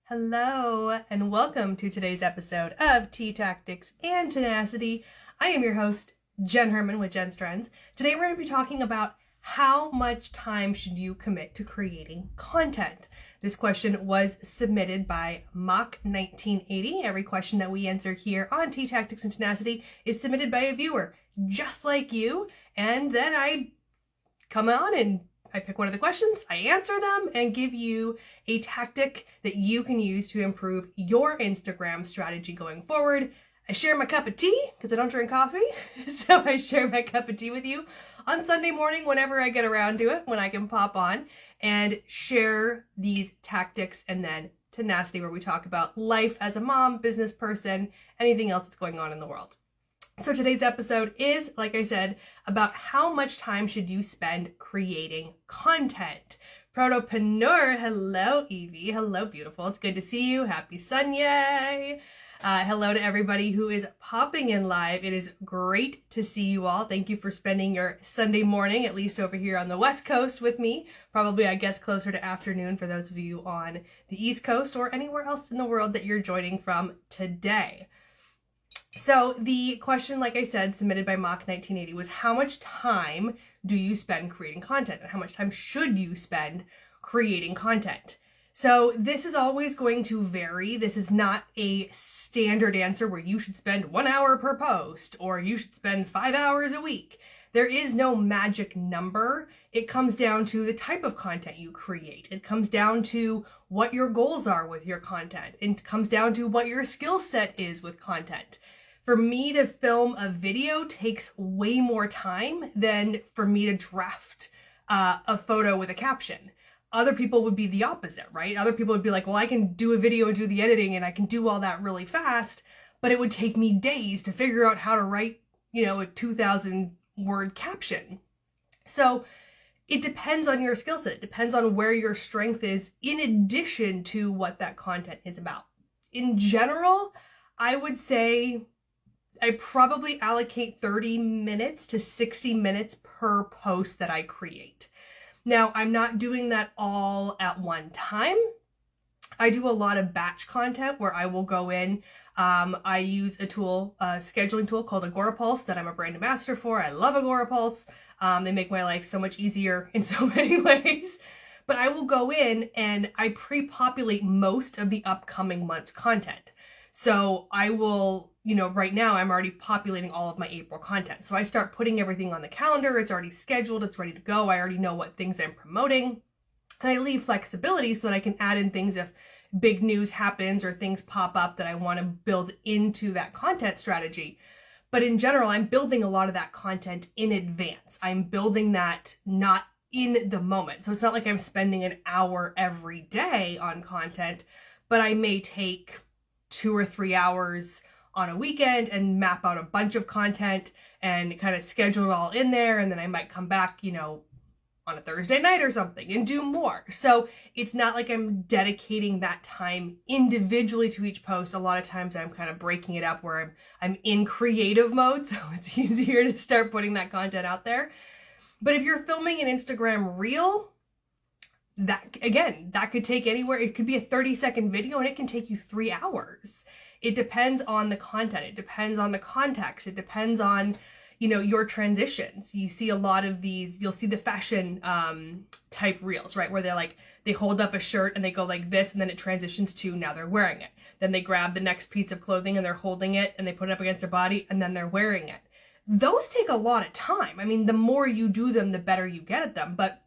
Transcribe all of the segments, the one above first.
Hello, and welcome to today's episode of Tea Tactics and Tenacity. I am your host, Jenn HERMAN with Jenn's Trends. Today we're going to be talking about how much time should you commit to creating content. This question was submitted by Mach1980. Every question that we answer here on Tea Tactics and Tenacity is submitted by a viewer just like you, and then I come on and I pick one of the questions, I answer them, and give you a tactic that you can use to improve your Instagram strategy going forward. I share my cup of tea, because I don't drink coffee, so I share my cup of tea with you on Sunday morning whenever I get around to it, when I can pop on and share these tactics, and then Tenacity, where we talk about life as a mom, business person, anything else that's going on in the world. So today's episode is, like I said, about how much time should you spend creating content. Protopreneur, hello Evie, hello beautiful, it's good to see you, happy Sunday. Hello to everybody who is popping in live. It is great to see you all. Thank you for spending your Sunday morning, at least over here on the West Coast with me. Probably, I guess, closer to afternoon for those of you on the East Coast or anywhere else in the world that you're joining from today. So the question, like I said, submitted by Mach1980 was, how much time do you spend creating content, and how much time should you spend creating content? So this is always going to vary. This is not a standard answer where you should spend 1 hour per post or you should spend 5 hours a week. There is no magic number. It comes down to the type of content you create. It comes down to what your goals are with your content. It comes down to what your skill set is with content. For me to film a video takes way more time than for me to draft a photo with a caption. Other people would be the opposite, right? Other people would be like, well, I can do a video and do the editing and I can do all that really fast, but it would take me days to figure out how to write, a 2,000 word caption. So it depends on your skill set. It depends on where your strength is in addition to what that content is about. In general, I would say I probably allocate 30 minutes to 60 minutes per post that I create. Now, I'm not doing that all at one time. I do a lot of batch content where I will go in. I use a tool, a scheduling tool called Agorapulse that I'm a brand ambassador for. I love Agorapulse. They make my life so much easier in so many ways. But I will go in and I pre-populate most of the upcoming month's content. So I will, right now I'm already populating all of my April content. So I start putting everything on the calendar. It's already scheduled. It's ready to go. I already know what things I'm promoting. And I leave flexibility so that I can add in things if big news happens or things pop up that I want to build into that content strategy. But in general, I'm building a lot of that content in advance. I'm building that not in the moment. So it's not like I'm spending an hour every day on content, but I may take 2 or 3 hours on a weekend and map out a bunch of content and kind of schedule it all in there. And then I might come back, on a Thursday night or something and do more. So it's not like I'm dedicating that time individually to each post. A lot of times I'm kind of breaking it up where I'm in creative mode. So it's easier to start putting that content out there. But if you're filming an Instagram reel, that could take anywhere. It could be a 30-second video and it can take you 3 hours. It depends on the content. It depends on the context. It depends on, your transitions. You see a lot of these, you'll see the fashion type reels, right? Where they hold up a shirt and they go like this and then it transitions to now they're wearing it. Then they grab the next piece of clothing and they're holding it and they put it up against their body and then they're wearing it. Those take a lot of time. I mean, the more you do them, the better you get at them. But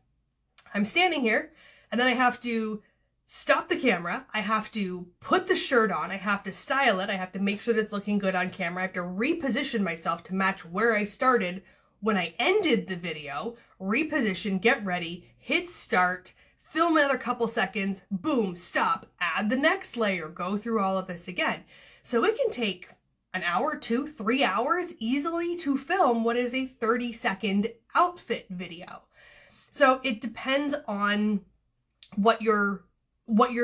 I'm standing here and then I have to stop the camera. I have to put the shirt on. I have to style it. I have to make sure that it's looking good on camera. I have to reposition myself to match where I started when I ended the video. Reposition, get ready, hit start, film another couple seconds, boom, stop, add the next layer, go through all of this again. So it can take an hour, 2, 3 hours easily to film what is a 30-second outfit video. So it depends on what your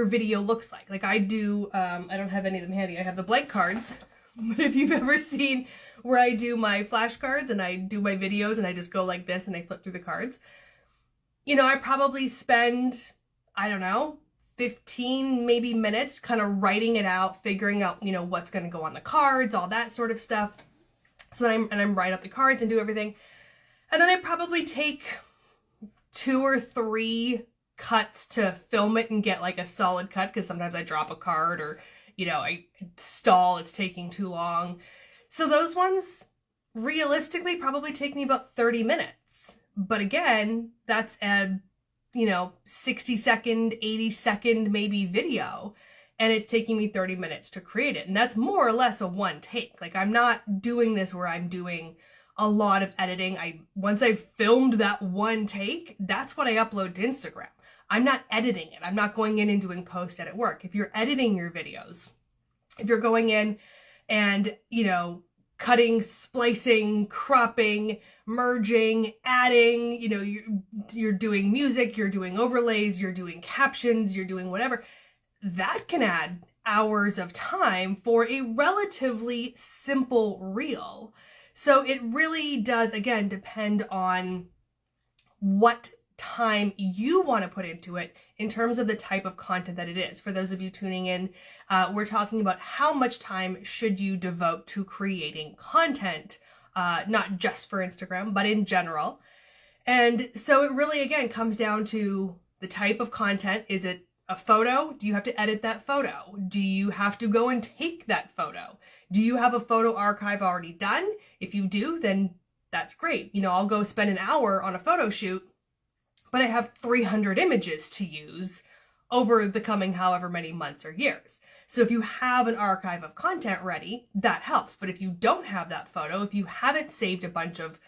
video looks like. Like I do, I don't have any of them handy. I have the blank cards, but if you've ever seen where I do my flashcards and I do my videos and I just go like this and I flip through the cards, I probably spend, 15 maybe minutes kind of writing it out, figuring out, what's going to go on the cards, all that sort of stuff. So I'm write up the cards and do everything. And then I probably take 2 or 3 cuts to film it and get like a solid cut, because sometimes I drop a card or, I stall, it's taking too long. So those ones realistically probably take me about 30 minutes. But again, that's a 60-second, 80-second maybe video, and it's taking me 30 minutes to create it. And that's more or less a one take. Like, I'm not doing this where I'm doing a lot of editing. Once I've filmed that one take, that's what I upload to Instagram. I'm not editing it. I'm not going in and doing post-edit work. If you're editing your videos, if you're going in and, cutting, splicing, cropping, merging, adding, you're doing music, you're doing overlays, you're doing captions, you're doing whatever, that can add hours of time for a relatively simple reel. So it really does, again, depend on what time you want to put into it in terms of the type of content that it is. For those of you tuning in, we're talking about how much time should you devote to creating content, not just for Instagram, but in general. And so it really, again, comes down to the type of content. Is it a photo? Do you have to edit that photo? Do you have to go and take that photo? Do you have a photo archive already done? If you do, then that's great. I'll go spend an hour on a photo shoot, but I have 300 images to use over the coming however many months or years. So if you have an archive of content ready, that helps. But if you don't have that photo, if you haven't saved a bunch of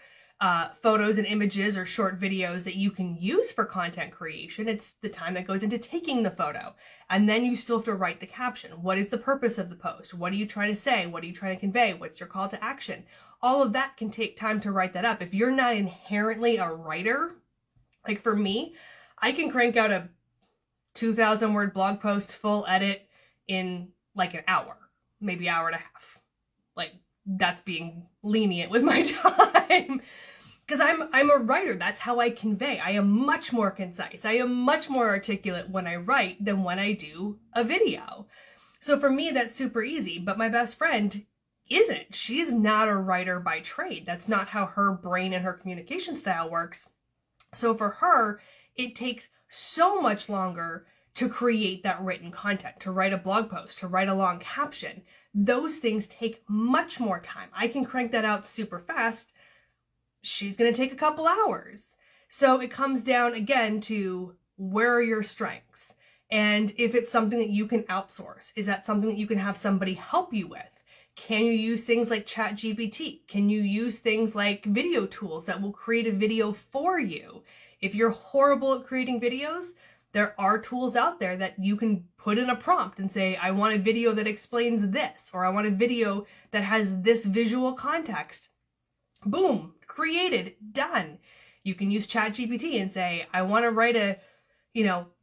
photos and images or short videos that you can use for content creation, it's the time that goes into taking the photo. And then you still have to write the caption. What is the purpose of the post? What are you trying to say? What are you trying to convey? What's your call to action? All of that can take time to write that up. If you're not inherently a writer, like for me, I can crank out a 2,000 word blog post full edit in like an hour, maybe hour and a half. Like, that's being lenient with my time. Because I'm a writer. That's how I convey. I am much more concise. I am much more articulate when I write than when I do a video. So for me, that's super easy. But my best friend isn't. She's not a writer by trade. That's not how her brain and her communication style works. So for her, it takes so much longer to create that written content, to write a blog post, to write a long caption. Those things take much more time. I can crank that out super fast. She's going to take a couple hours. So it comes down again to, where are your strengths? And if it's something that you can outsource, is that something that you can have somebody help you with? Can you use things like ChatGPT? Can you use things like video tools that will create a video for you? If you're horrible at creating videos, there are tools out there that you can put in a prompt and say, I want a video that explains this, or I want a video that has this visual context. Boom, created, done. You can use ChatGPT and say, I want to write a,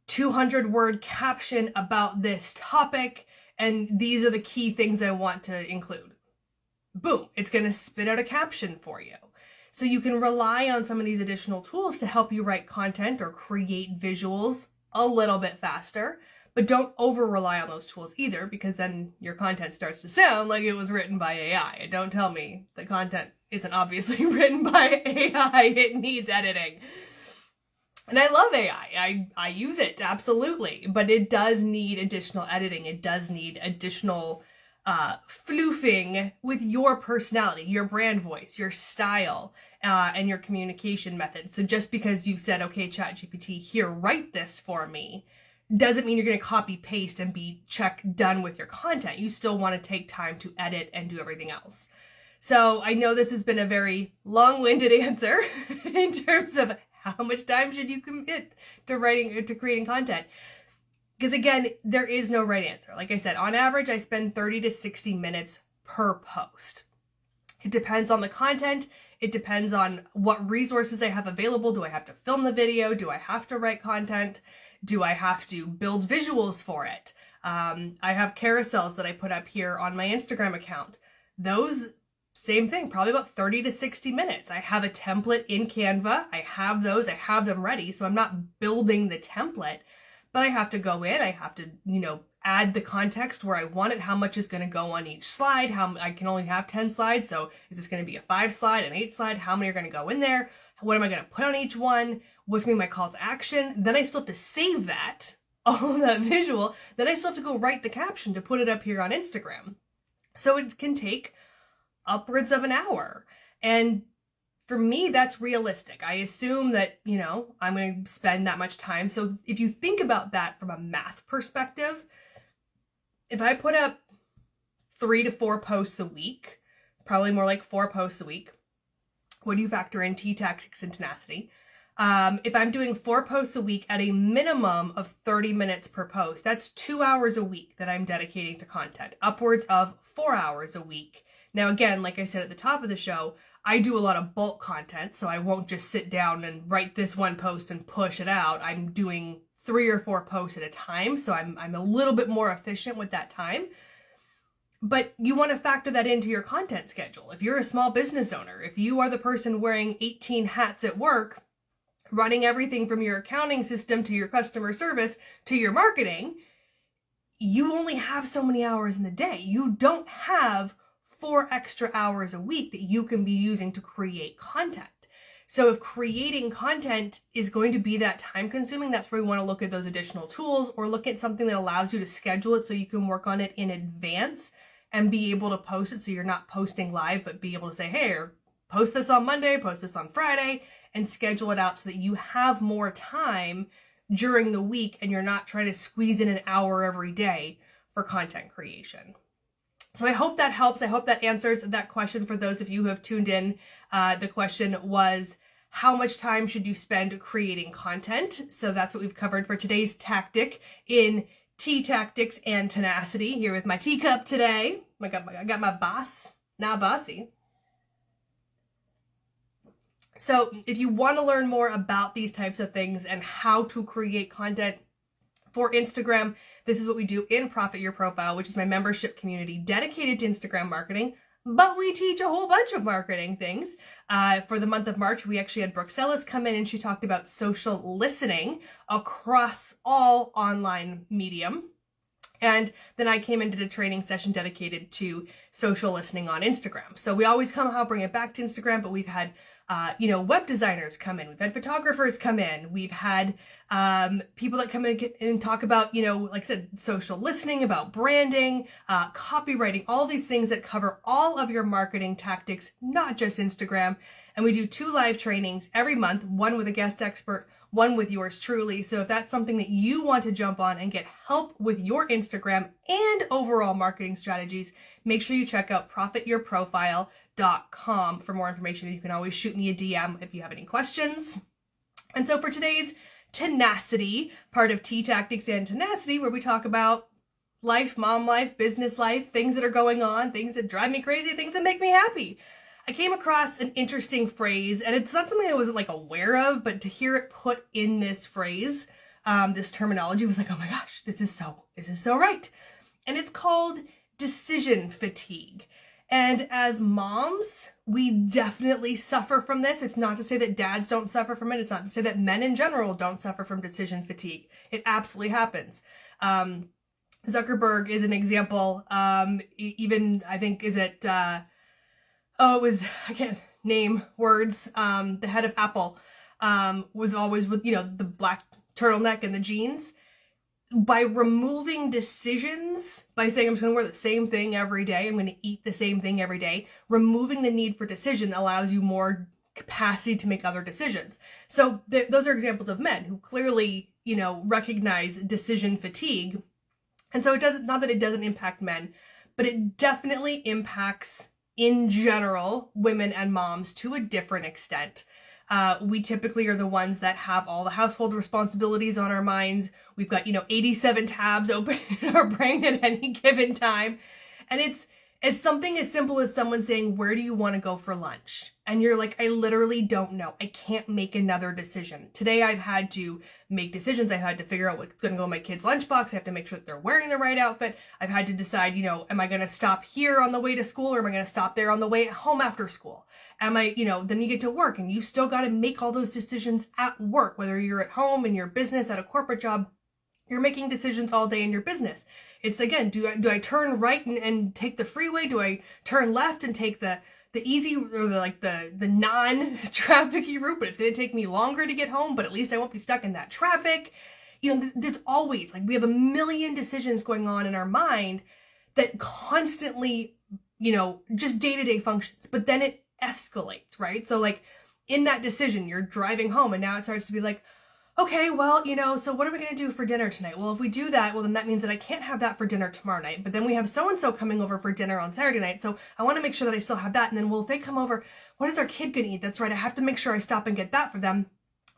200 word caption about this topic, and these are the key things I want to include. Boom, it's going to spit out a caption for you. So you can rely on some of these additional tools to help you write content or create visuals a little bit faster, but don't over rely on those tools either, because then your content starts to sound like it was written by AI. And don't tell me the content isn't obviously written by AI. It needs editing. And I love AI. I use it, absolutely. But it does need additional editing. It does need additional floofing with your personality, your brand voice, your style, and your communication method. So just because you said, okay, ChatGPT, here, write this for me, doesn't mean you're going to copy paste and be done with your content. You still want to take time to edit and do everything else. So I know this has been a very long-winded answer in terms of how much time should you commit to writing or to creating content. Because again, there is no right answer. Like I said, on average, I spend 30 to 60 minutes per post. It depends on the content. It depends on what resources I have available. Do I have to film the video? Do I have to write content? Do I have to build visuals for it? I have carousels that I put up here on my Instagram account. Those, same thing, probably about 30 to 60 minutes. I have a template in Canva. I have those. I have them ready. So I'm not building the template. but I have to go in, I have to, add the context where I want it, how much is going to go on each slide, how I can only have 10 slides, so is this going to be a 5 slide, an 8 slide, how many are going to go in there, what am I going to put on each one, what's going to be my call to action, then I still have to save that, all of that visual, then I still have to go write the caption to put it up here on Instagram. So it can take upwards of an hour, and for me, that's realistic. I assume that, I'm going to spend that much time. So if you think about that from a math perspective, if I put up 3 to 4 posts a week, probably more like 4 posts a week, when you factor in Tactics and Tenacity, if I'm doing 4 posts a week at a minimum of 30 minutes per post, that's 2 hours a week that I'm dedicating to content, upwards of 4 hours a week. Now, again, like I said at the top of the show, I do a lot of bulk content, so I won't just sit down and write this one post and push it out. I'm doing 3 or 4 posts at a time, so I'm a little bit more efficient with that time. But you want to factor that into your content schedule. If you're a small business owner, if you are the person wearing 18 hats at work, running everything from your accounting system to your customer service to your marketing, you only have so many hours in the day. You don't have 4 extra hours a week that you can be using to create content. So if creating content is going to be that time consuming, that's where we want to look at those additional tools, or look at something that allows you to schedule it so you can work on it in advance and be able to post it so you're not posting live, but be able to say, hey, or post this on Monday, post this on Friday, and schedule it out so that you have more time during the week and you're not trying to squeeze in an hour every day for content creation. So I hope that helps. I hope that answers that question for those of you who have tuned in. The question was, how much time should you spend creating content? So that's what we've covered for today's tactic in Tactics and Tenacity, here with my teacup today. I got my boss, now bossy. So if you want to learn more about these types of things and how to create content for Instagram, this is what we do in Profit Your Profile, which is my membership community dedicated to Instagram marketing, but we teach a whole bunch of marketing things. For the month of March, we actually had Brooke Sellis come in and she talked about social listening across all online medium. And then I came and did a training session dedicated to social listening on Instagram. So we always somehow bring it back to Instagram, but we've had web designers come in. We've had photographers come in. We've had people that come in and talk about, like I said, social listening, about branding, copywriting, all these things that cover all of your marketing tactics, not just Instagram. And we do 2 live trainings every month, one with a guest expert, one with yours truly. So if that's something that you want to jump on and get help with your Instagram and overall marketing strategies, make sure you check out profityourprofile.com for more information. You can always shoot me a DM if you have any questions. And so for today's Tenacity, part of Tactics and Tenacity, where we talk about life, mom life, business life, things that are going on, things that drive me crazy, things that make me happy. I came across an interesting phrase, and it's not something I wasn't aware of, but to hear it put in this phrase, this terminology, was like, oh my gosh, this is so right. And it's called decision fatigue. And as moms, we definitely suffer from this. It's not to say that dads don't suffer from it. It's not to say that men in general don't suffer from decision fatigue. It absolutely happens. Zuckerberg is an example. Even, I think, I can't name words. The head of Apple was always with, the black turtleneck and the jeans. By removing decisions, by saying I'm just going to wear the same thing every day, I'm going to eat the same thing every day, removing the need for decision allows you more capacity to make other decisions. So those are examples of men who clearly, recognize decision fatigue. And so it doesn't, not that it doesn't impact men, but it definitely impacts, in general, women and moms to a different extent. We typically are the ones that have all the household responsibilities on our minds. We've got, 87 tabs open in our brain at any given time. And it's something as simple as someone saying, where do you want to go for lunch? And you're like, I literally don't know. I can't make another decision. Today I've had to make decisions. I've had to figure out what's going to go in my kid's lunchbox. I have to make sure that they're wearing the right outfit. I've had to decide, am I going to stop here on the way to school, or am I going to stop there on the way home after school? Am I, then you get to work and you still got to make all those decisions at work, whether you're at home, in your business, at a corporate job. You're making decisions all day in your business. It's, again, do I turn right and take the freeway? Do I turn left and take the easy, or the non-trafficy route, but it's going to take me longer to get home, but at least I won't be stuck in that traffic? You know, there's always, like, we have a million decisions going on in our mind that constantly, you know, just day-to-day functions, but then it escalates, right? So, like, in that decision, you're driving home, and now it starts to be like, okay, well, you know, so what are we going to do for dinner tonight? Well, if we do that, well, then that means that I can't have that for dinner tomorrow night. But then we have so-and-so coming over for dinner on Saturday night. So I want to make sure that I still have that. And then, well, if they come over, what is our kid going to eat? That's right. I have to make sure I stop and get that for them.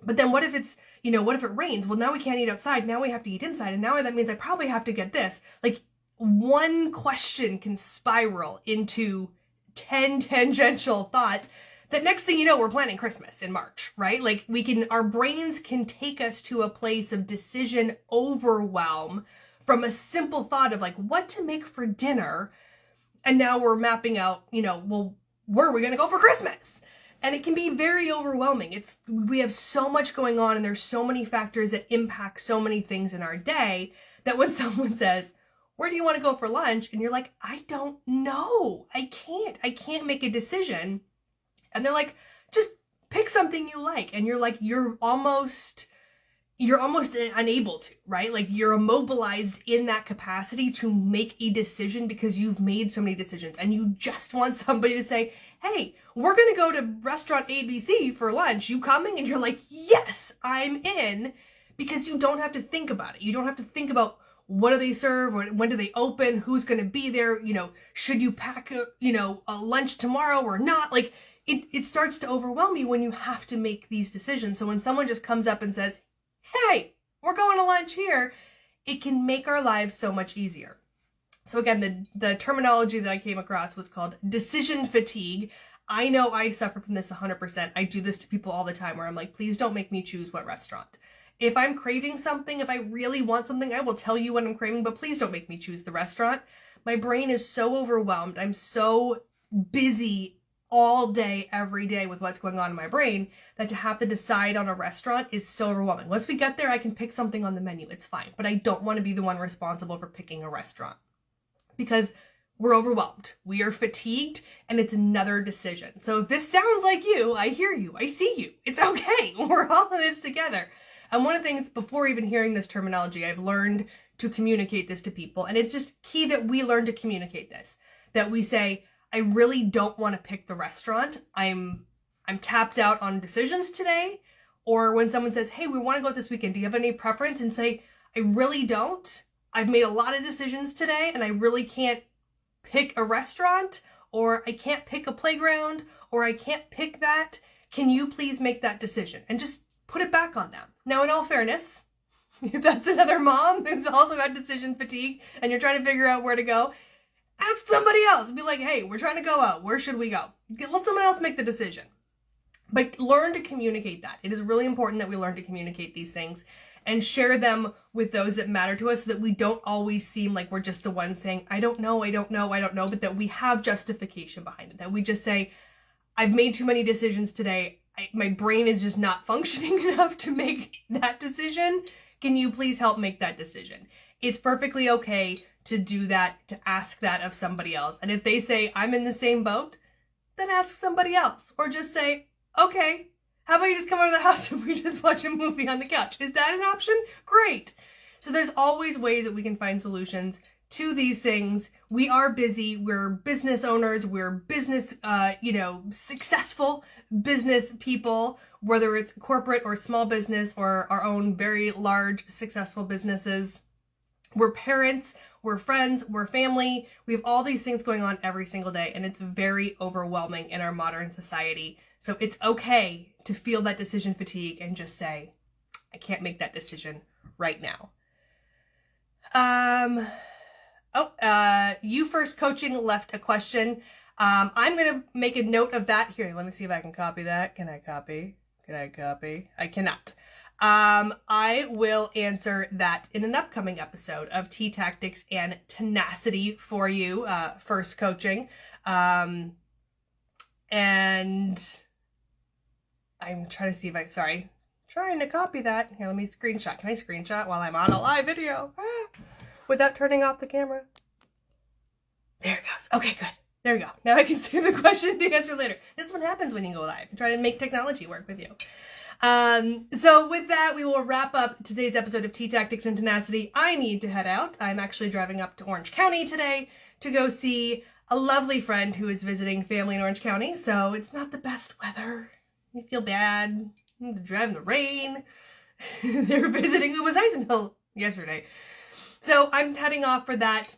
But then what if it's, you know, what if it rains? Well, now we can't eat outside. Now we have to eat inside. And now that means I probably have to get this. Like, one question can spiral into 10 tangential thoughts that next thing you know, we're planning Christmas in March, right? Like, our brains can take us to a place of decision overwhelm from a simple thought of, like, what to make for dinner. And now we're mapping out, you know, well, where are we going to go for Christmas? And it can be very overwhelming. We have so much going on, and there's so many factors that impact so many things in our day, that when someone says, where do you want to go for lunch? And you're like, I don't know. I can't make a decision. And they're like, just pick something you like. And you're like, you're almost unable to, right? Like, you're immobilized in that capacity to make a decision because you've made so many decisions, and you just want somebody to say, hey, we're going to go to restaurant ABC for lunch. You coming? And you're like, yes, I'm in, because you don't have to think about it. You don't have to think about what do they serve, or when do they open, who's going to be there, you know, should you pack a lunch tomorrow or not? Like, it starts to overwhelm you when you have to make these decisions. So when someone just comes up and says, hey, we're going to lunch here, it can make our lives so much easier. So again, the terminology that I came across was called decision fatigue. I know I suffer from this 100%. I do this to people all the time, where I'm like, please don't make me choose what restaurant. If I'm craving something, if I really want something, I will tell you what I'm craving, but please don't make me choose the restaurant. My brain is so overwhelmed. I'm so busy all day, every day with what's going on in my brain, that to have to decide on a restaurant is so overwhelming. Once we get there, I can pick something on the menu. It's fine. But I don't want to be the one responsible for picking a restaurant, because we're overwhelmed. We are fatigued, and it's another decision. So if this sounds like you, I hear you. I see you. It's okay. We're all in this together. And one of the things, before even hearing this terminology, I've learned to communicate this to people. And it's just key that we learn to communicate this, that we say, I really don't want to pick the restaurant. I'm tapped out on decisions today. Or when someone says, hey, we want to go this weekend, do you have any preference? And say, I really don't. I've made a lot of decisions today, and I really can't pick a restaurant, or I can't pick a playground, or I can't pick that. Can you please make that decision? And just put it back on them. Now, in all fairness, if that's another mom who's also got decision fatigue and you're trying to figure out where to go, ask somebody else. Be like, hey, we're trying to go out. Where should we go? Let someone else make the decision. But learn to communicate that. It is really important that we learn to communicate these things and share them with those that matter to us, so that we don't always seem like we're just the one saying, I don't know, but that we have justification behind it. That we just say, I've made too many decisions today. My brain is just not functioning enough to make that decision. Can you please help make that decision? It's perfectly okay to do that, to ask that of somebody else. And if they say, I'm in the same boat, then ask somebody else. Or just say, okay, how about you just come over to the house and we just watch a movie on the couch? Is that an option? Great. So there's always ways that we can find solutions to these things. We are busy. We're business owners. We're business, successful business people, whether it's corporate or small business or our own very large, successful businesses. We're parents, we're friends, we're family. We have all these things going on every single day, and it's very overwhelming in our modern society. So it's okay to feel that decision fatigue and just say, I can't make that decision right now. You First Coaching left a question. I'm going to make a note of that. Here, let me see if I can copy that. Can I copy? I cannot. I will answer that in an upcoming episode of Tea Tactics and Tenacity for you, First Coaching. And I'm trying to see if trying to copy that. Here, let me screenshot. Can I screenshot while I'm on a live video? Without turning off the camera. There it goes. Okay, good. There we go. Now I can save the question to answer later. This is what happens when you go live. Try to make technology work with you. So with that, we will wrap up today's episode of Tea Tactics and Tenacity. I need to head out. I'm actually driving up to Orange County today to go see a lovely friend who is visiting family in Orange County. So it's not the best weather. I feel bad. I'm to drive in the rain. They were visiting. It was nice until yesterday. So I'm heading off for that.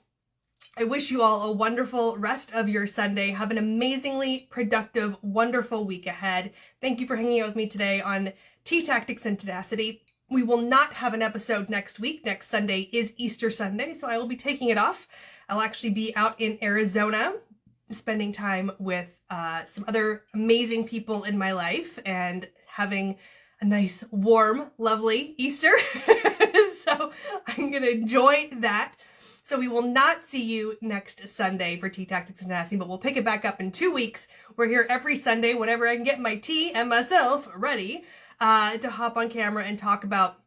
I wish you all a wonderful rest of your Sunday. Have an amazingly productive, wonderful week ahead. Thank you for hanging out with me today on Tea Tactics and Tenacity. We will not have an episode next week. Next Sunday is Easter Sunday, so I will be taking it off. I'll actually be out in Arizona spending time with some other amazing people in my life and having a nice, warm, lovely Easter. So I'm going to enjoy that. So we will not see you next Sunday for Tea Tactics and Tenacity, but we'll pick it back up in 2 weeks. We're here every Sunday whenever I can get my tea and myself ready to hop on camera and talk about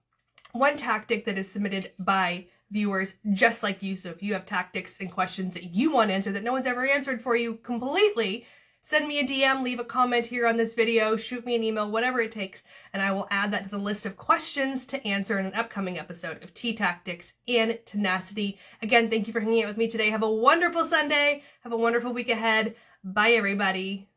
one tactic that is submitted by viewers just like you. So if you have tactics and questions that you want answered that no one's ever answered for you completely, send me a DM, leave a comment here on this video, shoot me an email, whatever it takes, and I will add that to the list of questions to answer in an upcoming episode of Tea Tactics and Tenacity. Again, thank you for hanging out with me today. Have a wonderful Sunday. Have a wonderful week ahead. Bye, everybody.